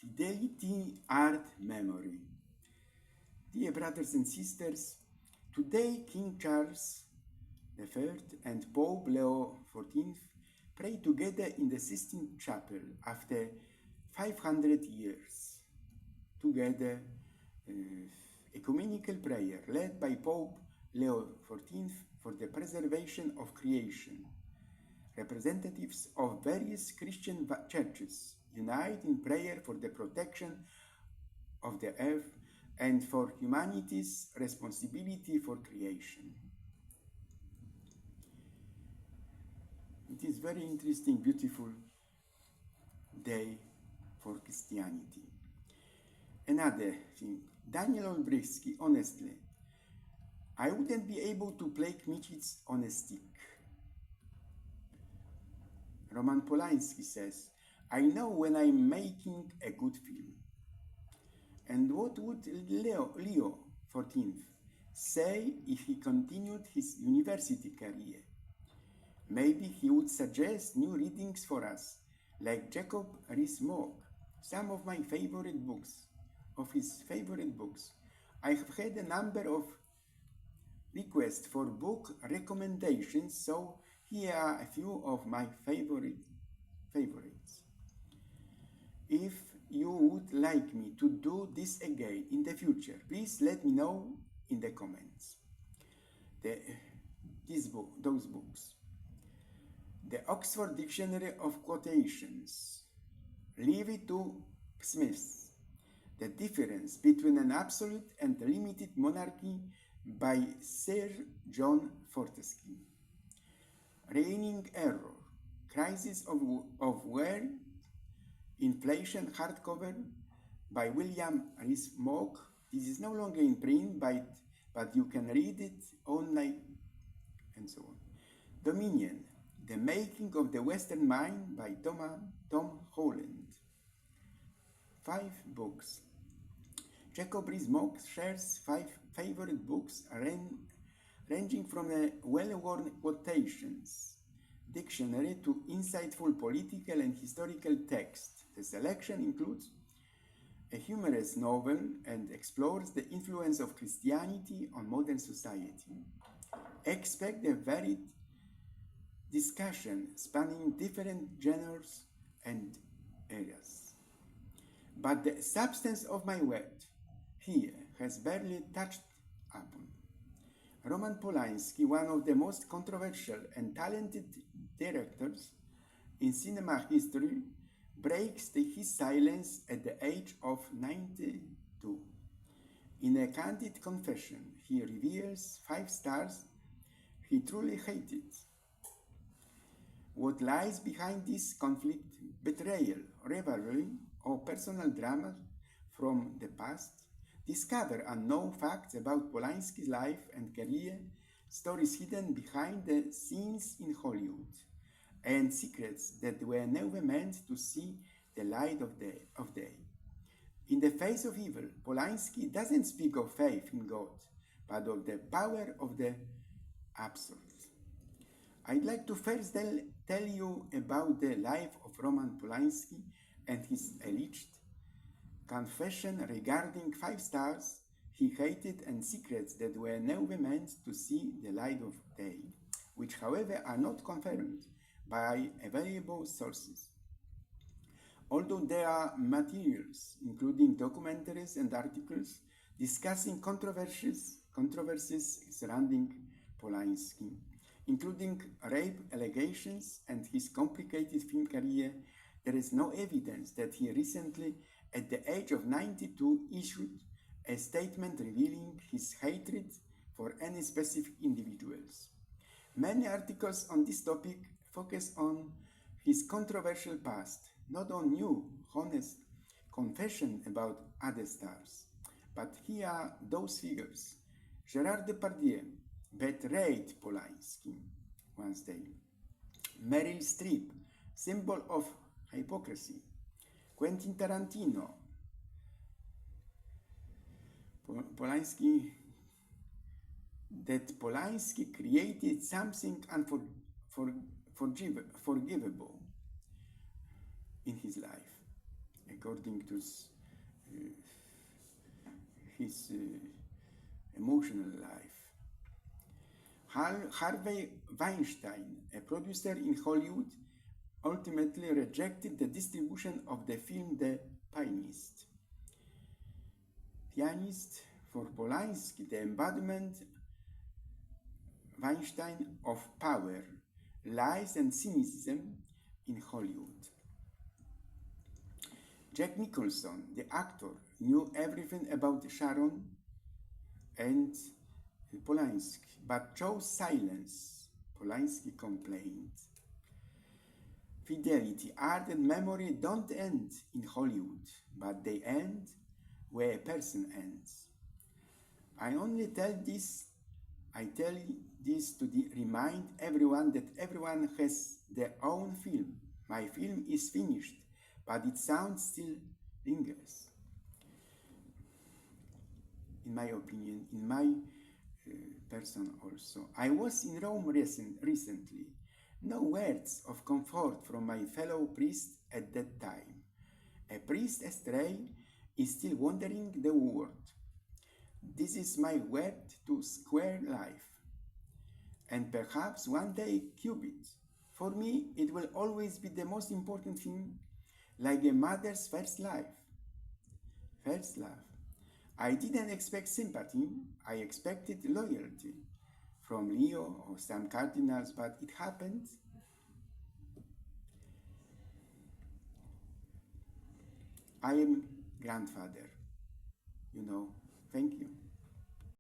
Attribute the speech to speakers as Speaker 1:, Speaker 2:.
Speaker 1: Fidelity Art Memory. Dear brothers and sisters, today King Charles III and Pope Leo XIV pray together in the Sistine Chapel after 500 years. Together, ecumenical prayer led by Pope Leo XIV for the preservation of creation. Representatives of various Christian churches unite in prayer for the protection of the earth and for humanity's responsibility for creation. It is very interesting, beautiful day for Christianity. Another thing, Daniel Olbrychski, honestly, I wouldn't be able to play Kmicic on a stick. Roman Polanski says, I know when I'm making a good film. And what would Leo XIV say if he continued his university career? Maybe he would suggest new readings for us, like Jacob Rees-Mogg, some of my favorite books, I have had a number of requests for book recommendations, so here are a few of my favorites. If you would like me to do this again in the future, please let me know in the comments. Those books. The Oxford Dictionary of Quotations. Leave it to Smiths. The Difference Between an Absolute and Limited Monarchy by Sir John Fortescue. Reigning Error. Crisis of World Inflation hardcover by William Rees-Mogg. This is no longer in print, but you can read it online and so on. Dominion, The Making of the Western Mind by Tom Holland. 5 books. Jacob Rees-Mogg shares 5 favorite books ranging from a well-worn quotations dictionary to insightful political and historical text. The selection includes a humorous novel and explores the influence of Christianity on modern society. Expect a varied discussion spanning different genres and areas. But the substance of my word here has barely touched upon. Roman Polanski, one of the most controversial and talented directors in cinema history, breaks his silence at the age of 92. In a candid confession, he reveals 5 stars he truly hated. What lies behind this conflict, betrayal, rivalry, or personal drama from the past? Discover unknown facts about Polanski's life and career, stories hidden behind the scenes in Hollywood, and secrets that were never meant to see the light of day. In the face of evil, Polanski doesn't speak of faith in God, but of the power of the absolute. I'd like to first tell you about the life of Roman Polanski and his alleged confession regarding 5 stars he hated and secrets that were never meant to see the light of day, which however are not confirmed by available sources. Although there are materials, including documentaries and articles, discussing controversies surrounding Polanski, including rape allegations and his complicated film career, there is no evidence that he recently, at the age of 92, issued a statement revealing his hatred for any specific individuals. Many articles on this topic focus on his controversial past, not on new, honest confession about other stars. But here are those figures. Gerard Depardieu betrayed Polanski one day. Meryl Streep, symbol of hypocrisy. Quentin Tarantino. Polanski created something unforgivable in his life. according to his emotional life. Harvey Weinstein, a producer in Hollywood, ultimately rejected the distribution of the film The Pianist. Pianist, for Polanski, the embodiment Weinstein of power, lies and cynicism in Hollywood. Jack Nicholson, the actor, knew everything about Sharon and Polanski, but chose silence. Polanski complained. Fidelity, art and memory don't end in Hollywood, but they end where a person ends. I tell this to remind everyone that everyone has their own film. My film is finished, but its sound still lingers. In my opinion, in my person also. I was in Rome recently. No words of comfort from my fellow priest at that time. A priest astray is still wandering the world. This is my word to square life. And perhaps one day Cupid. For me, it will always be the most important thing, like a mother's first life. First love. I didn't expect sympathy, I expected loyalty from Leo or some cardinals, but it happened. I am grandfather, Thank you.